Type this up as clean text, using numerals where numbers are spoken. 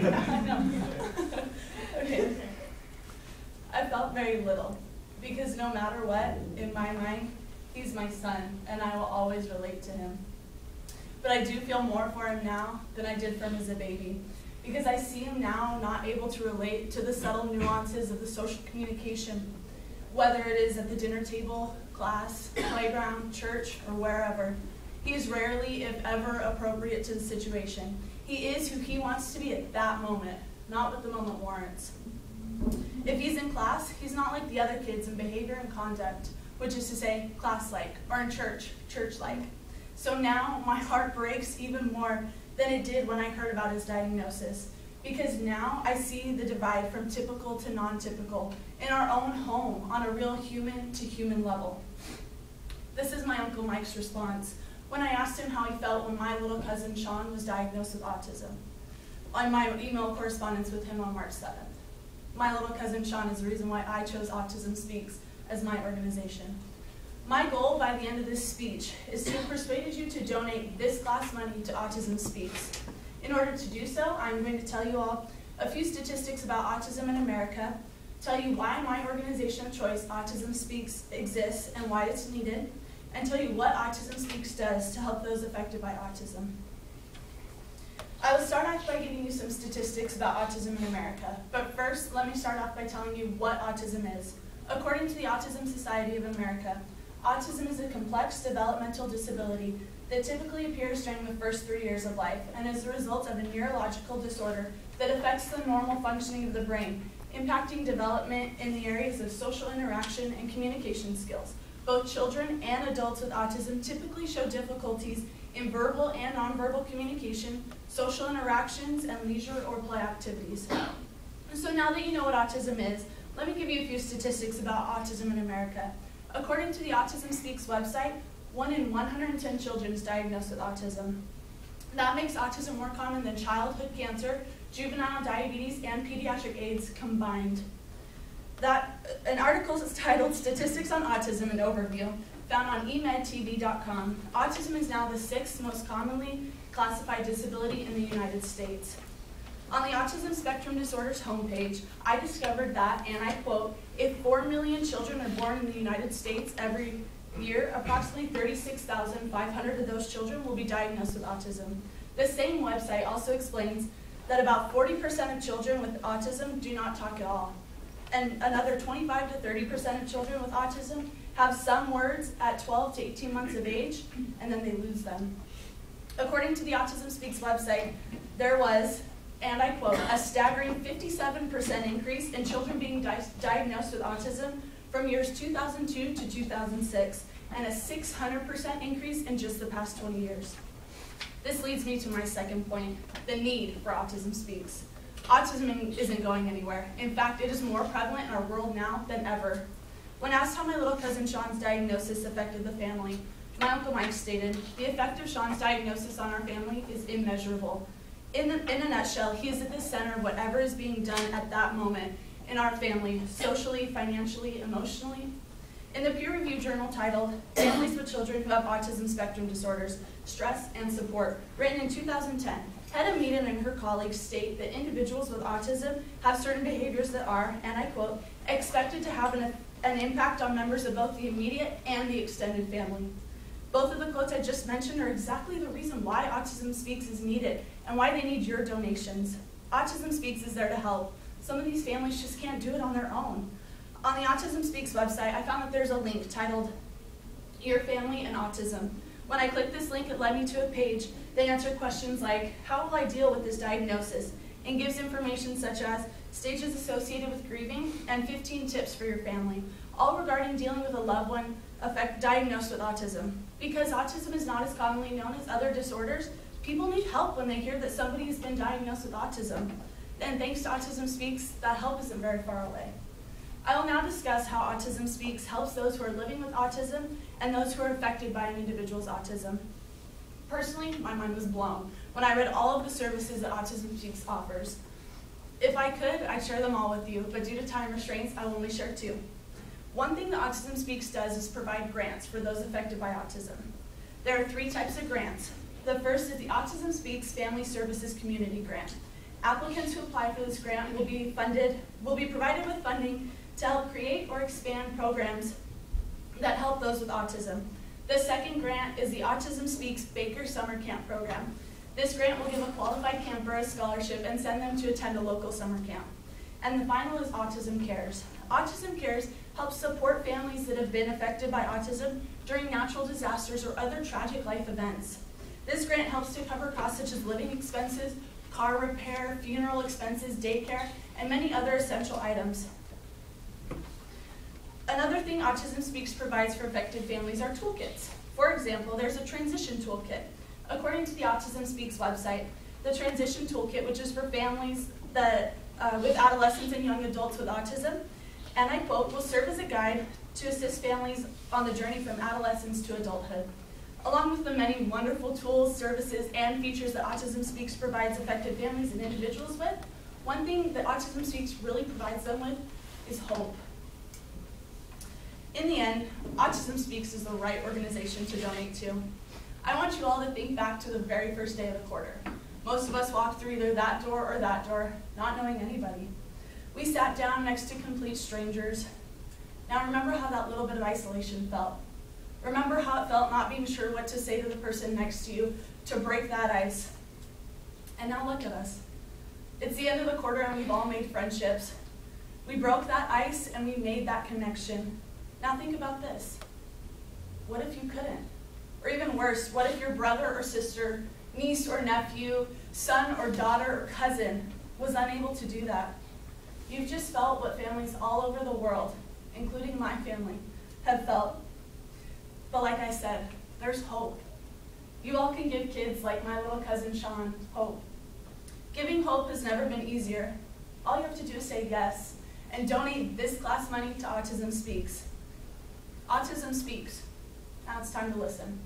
I know. Okay. I felt very little, because no matter what, in my mind, he's my son, and I will always relate to him. But I do feel more for him now than I did for him as a baby, because I see him now not able to relate to the subtle nuances of the social communication, whether it is at the dinner table, class, playground, church, or wherever. He is rarely, if ever, appropriate to the situation. He is who he wants to be at that moment, not what the moment warrants. If he's in class, he's not like the other kids in behavior and conduct, which is to say, class-like, or in church, church-like. So now my heart breaks even more than it did when I heard about his diagnosis, because now I see the divide from typical to non-typical in our own home on a real human-to-human level. This is my Uncle Mike's response when I asked him how he felt when my little cousin Sean was diagnosed with autism, on my email correspondence with him on March 7th. My little cousin Sean is the reason why I chose Autism Speaks as my organization. My goal by the end of this speech is to persuade you to donate this class money to Autism Speaks. In order to do so, I'm going to tell you all a few statistics about autism in America, tell you why my organization of choice, Autism Speaks, exists and why it's needed, and tell you what Autism Speaks does to help those affected by autism. I will start off by giving you some statistics about autism in America, but first, let me start off by telling you what autism is. According to the Autism Society of America, autism is a complex developmental disability that typically appears during the first 3 years of life and is the result of a neurological disorder that affects the normal functioning of the brain, impacting development in the areas of social interaction and communication skills. Both children and adults with autism typically show difficulties in verbal and nonverbal communication, social interactions, and leisure or play activities. So now that you know what autism is, let me give you a few statistics about autism in America. According to the Autism Speaks website, 1 in 110 children is diagnosed with autism. That makes autism more common than childhood cancer, juvenile diabetes, and pediatric AIDS combined. An article is titled Statistics on Autism, an Overview, found on emedtv.com. Autism is now the 6th most commonly classified disability in the United States. On the Autism Spectrum Disorders homepage, I discovered that, and I quote, if 4 million children are born in the United States every year, approximately 36,500 of those children will be diagnosed with autism. The same website also explains that about 40% of children with autism do not talk at all, and another 25 to 30% of children with autism have some words at 12 to 18 months of age, and then they lose them. According to the Autism Speaks website, there was, and I quote, a staggering 57% increase in children being diagnosed with autism from years 2002 to 2006, and a 600% increase in just the past 20 years. This leads me to my second point, the need for Autism Speaks. Autism isn't going anywhere. In fact, it is more prevalent in our world now than ever. When asked how my little cousin Sean's diagnosis affected the family, my Uncle Mike stated, the effect of Sean's diagnosis on our family is immeasurable. In a nutshell, he is at the center of whatever is being done at that moment in our family, socially, financially, emotionally. In the peer-reviewed journal titled Families with Children Who Have Autism Spectrum Disorders, Stress and Support, written in 2010, Hedda Meaden and her colleagues state that individuals with autism have certain behaviors that are, and I quote, expected to have an impact on members of both the immediate and the extended family. Both of the quotes I just mentioned are exactly the reason why Autism Speaks is needed and why they need your donations. Autism Speaks is there to help. Some of these families just can't do it on their own. On the Autism Speaks website, I found that there's a link titled Your Family and Autism. When I clicked this link, it led me to a page that answered questions like, how will I deal with this diagnosis? And gives information such as stages associated with grieving and 15 tips for your family, all regarding dealing with a loved one diagnosed with autism. Because autism is not as commonly known as other disorders, people need help when they hear that somebody has been diagnosed with autism. And thanks to Autism Speaks, that help isn't very far away. I will now discuss how Autism Speaks helps those who are living with autism and those who are affected by an individual's autism. Personally, my mind was blown when I read all of the services that Autism Speaks offers. If I could, I'd share them all with you, but due to time restraints, I will only share 2. One thing that Autism Speaks does is provide grants for those affected by autism. There are 3 types of grants. The first is the Autism Speaks Family Services Community Grant. Applicants who apply for this grant will be provided with funding to help create or expand programs that help those with autism. The second grant is the Autism Speaks Baker Summer Camp Program. This grant will give a qualified camper a scholarship and send them to attend a local summer camp. And the final is Autism Cares. Autism Cares helps support families that have been affected by autism during natural disasters or other tragic life events. This grant helps to cover costs such as living expenses, car repair, funeral expenses, daycare, and many other essential items. Another thing Autism Speaks provides for affected families are toolkits. For example, there's a transition toolkit. According to the Autism Speaks website, the transition toolkit, which is for families that, with adolescents and young adults with autism, and I quote, will serve as a guide to assist families on the journey from adolescence to adulthood. Along with the many wonderful tools, services, and features that Autism Speaks provides affected families and individuals with, one thing that Autism Speaks really provides them with is hope. In the end, Autism Speaks is the right organization to donate to. I want you all to think back to the very first day of the quarter. Most of us walked through either that door or that door, not knowing anybody. We sat down next to complete strangers. Now remember how that little bit of isolation felt. Remember how it felt not being sure what to say to the person next to you to break that ice. And now look at us. It's the end of the quarter and we've all made friendships. We broke that ice and we made that connection. Now think about this. What if you couldn't? Or even worse, what if your brother or sister, niece or nephew, son or daughter or cousin was unable to do that? You've just felt what families all over the world, including my family, have felt. But like I said, there's hope. You all can give kids like my little cousin Sean hope. Giving hope has never been easier. All you have to do is say yes and donate this class money to Autism Speaks. Autism Speaks. Now it's time to listen.